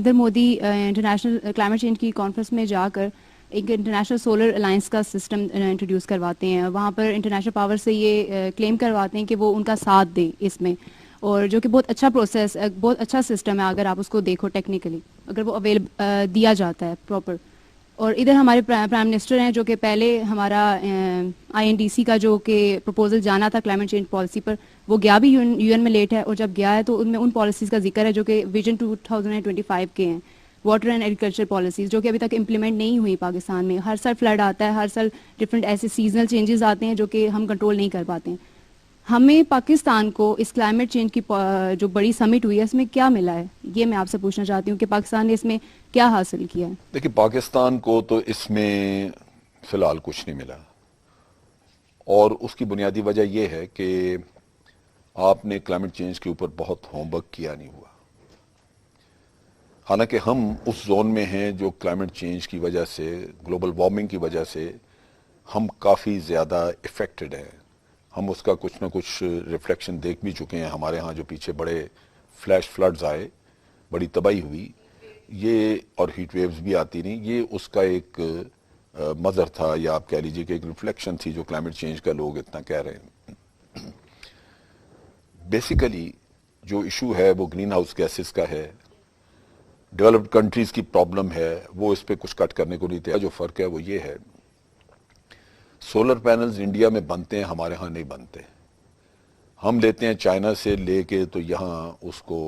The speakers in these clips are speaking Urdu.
Narendra Modi international climate change کی کانفرنس میں جا کر ایک انٹرنیشنل سولر الائنس کا سسٹم انٹروڈیوس کرواتے ہیں. وہاں پر انٹرنیشنل پاور سے یہ کلیم کرواتے ہیں کہ وہ ان کا ساتھ دیں اس میں, اور جو کہ بہت اچھا پروسیس, بہت اچھا سسٹم ہے اگر آپ اس کو دیکھو ٹیکنیکلی, اگر وہ دیا جاتا ہے پراپر. اور ادھر ہمارے پرائم منسٹر ہیں جو کہ پہلے ہمارا آئی این ڈی سی کا جو کہ پروپوزل جانا تھا کلائمیٹ چینج پالیسی پر, وہ گیا بھی یو این میں لیٹ ہے, اور جب گیا ہے تو ان میں ان پالیسیز کا ذکر ہے جو کہ ویژن 2025 کے ہیں, واٹر اینڈ ایگریکلچر پالیسیز, جو کہ ابھی تک امپلیمنٹ نہیں ہوئی پاکستان میں. ہر سال فلڈ آتا ہے, ہر سال ڈفرینٹ ایسے سیزنل چینجز آتے ہیں جو کہ ہم کنٹرول نہیں کر پاتے ہیں. ہمیں پاکستان کو اس کلائمیٹ چینج کی جو بڑی سمٹ ہوئی ہے اس میں کیا ملا ہے, یہ میں آپ سے پوچھنا چاہتی ہوں کہ پاکستان نے اس میں کیا حاصل کیا ہے. دیکھیے, پاکستان کو تو اس میں فی الحال کچھ نہیں ملا, اور اس کی بنیادی وجہ یہ ہے کہ آپ نے کلائمیٹ چینج کے اوپر بہت ہوم ورک کیا نہیں ہوا. حالانکہ ہم اس زون میں ہیں جو کلائمیٹ چینج کی وجہ سے, گلوبل وارمنگ کی وجہ سے ہم کافی زیادہ افیکٹڈ ہیں. ہم اس کا کچھ نہ کچھ ریفلیکشن دیکھ بھی چکے ہیں. ہمارے ہاں جو پیچھے بڑے فلیش فلڈز آئے, بڑی تباہی ہوئی, یہ اور ہیٹ ویوز بھی آتی رہیں, یہ اس کا ایک مظہر تھا, یا آپ کہہ لیجئے کہ ایک ریفلیکشن تھی جو کلائمیٹ چینج کا لوگ اتنا کہہ رہے ہیں. بیسیکلی جو ایشو ہے وہ گرین ہاؤس گیسز کا ہے. ڈیولپڈ کنٹریز کی پرابلم ہے, وہ اس پہ کچھ کٹ کرنے کو نہیں تھے. جو فرق ہے وہ یہ ہے, سولر پینلز انڈیا میں بنتے ہیں, ہمارے ہاں نہیں بنتے. ہم لیتے ہیں چائنا سے لے کے, تو یہاں اس کو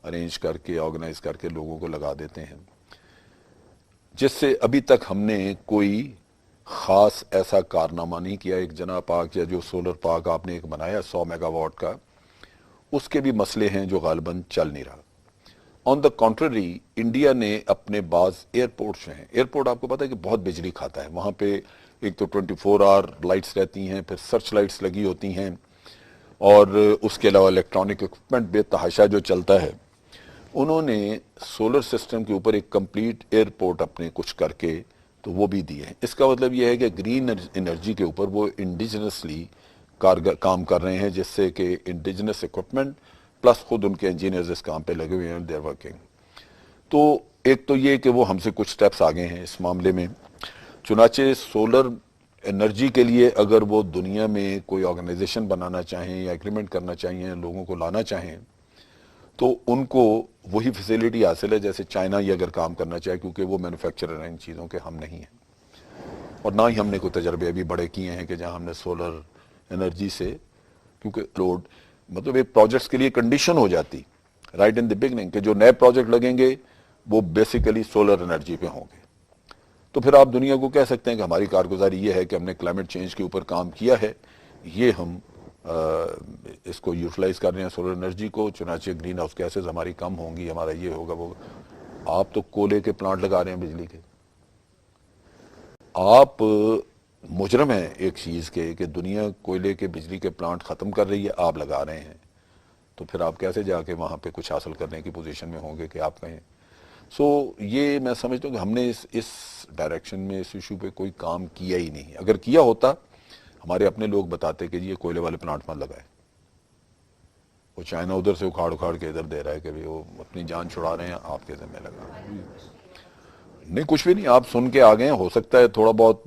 ارینج کر کے, آرگنائز کر کے لوگوں کو لگا دیتے ہیں, جس سے ابھی تک ہم نے کوئی خاص ایسا کارنامہ نہیں کیا. ایک جناب پارک یا جو سولر پارک آپ نے ایک بنایا 100 میگا واٹ کا, اس کے بھی مسئلے ہیں جو غالباً چل نہیں رہا. آن دا کانٹرری, انڈیا نے اپنے بعض ایئرپورٹس ہیں, ایئرپورٹ آپ کو پتا ہے کہ بہت بجلی کھاتا ہے. وہاں پہ ایک تو 24 آور لائٹس رہتی ہیں, پھر سرچ لائٹس لگی ہوتی ہیں, اور اس کے علاوہ الیکٹرانک اکوپمنٹ بے تحاشا جو چلتا ہے. انہوں نے سولر سسٹم کے اوپر ایک کمپلیٹ ایئرپورٹ اپنے کچھ کر کے تو وہ بھی دیے ہیں. اس کا مطلب یہ ہے کہ گرین انرجی کے اوپر وہ انڈیجنسلی کام کر رہے ہیں, جس سے کہ انڈیجنس اکوپمنٹ پلس خود ان کے انجینئرز اس کام پہ لگے ہوئے ہیں, دیر ورکنگ. تو ایک تو یہ کہ وہ ہم سے کچھ سٹیپس آگے ہیں اس معاملے میں. چنانچہ سولر انرجی کے لیے اگر وہ دنیا میں کوئی آرگنائزیشن بنانا چاہیں یا ایگریمنٹ کرنا چاہیں, لوگوں کو لانا چاہیں, تو ان کو وہی فیسیلیٹی حاصل ہے جیسے چائنا یہ اگر کام کرنا چاہے, کیونکہ وہ مینوفیکچرر ہیں ان چیزوں کے, ہم نہیں ہیں. اور نہ ہی ہم نے کوئی تجربے ابھی بڑے کیے ہیں کہ جہاں ہم نے سولر انرجی سے, کیونکہ لوڈ مطلب ایک پروجیکٹس کے لیے کنڈیشن ہو جاتی رائٹ ان دی بگننگ کہ جو نئے پروجیکٹ لگیں گے وہ بیسیکلی سولر انرجی پہ ہوں گے. تو پھر آپ دنیا کو کہہ سکتے ہیں کہ ہماری کارگزاری یہ ہے کہ ہم نے کلائمیٹ چینج کے اوپر کام کیا ہے, یہ ہم اس کو یوٹیلائز کر رہے ہیں سولر انرجی کو, چنانچہ گرین ہاؤس گیسز ہماری کم ہوں گی, ہمارا یہ ہوگا وہ. آپ تو کولے کے پلانٹ لگا رہے ہیں بجلی کے. آپ مجرم ہیں ایک چیز کے کہ دنیا کوئلے کے بجلی کے پلانٹ ختم کر رہی ہے, آپ لگا رہے ہیں. تو پھر آپ کیسے جا کے وہاں پہ کچھ حاصل کرنے کی پوزیشن میں ہوں گے کہ آپ کہیں. یہ میں سمجھتا ہوں کہ ہم نے اس ڈائریکشن میں اس ایشو پہ کوئی کام کیا ہی نہیں. اگر کیا ہوتا, ہمارے اپنے لوگ بتاتے کہ یہ کوئلے والے پلانٹ مت لگائے, وہ چائنا ادھر سے اکھاڑ کے ادھر دے رہا ہے کہ وہ اپنی جان چھڑا رہے ہیں, آپ کے ذمہ لگا. نہیں, کچھ بھی نہیں, آپ سن کے آ گئے ہیں, ہو سکتا ہے تھوڑا بہت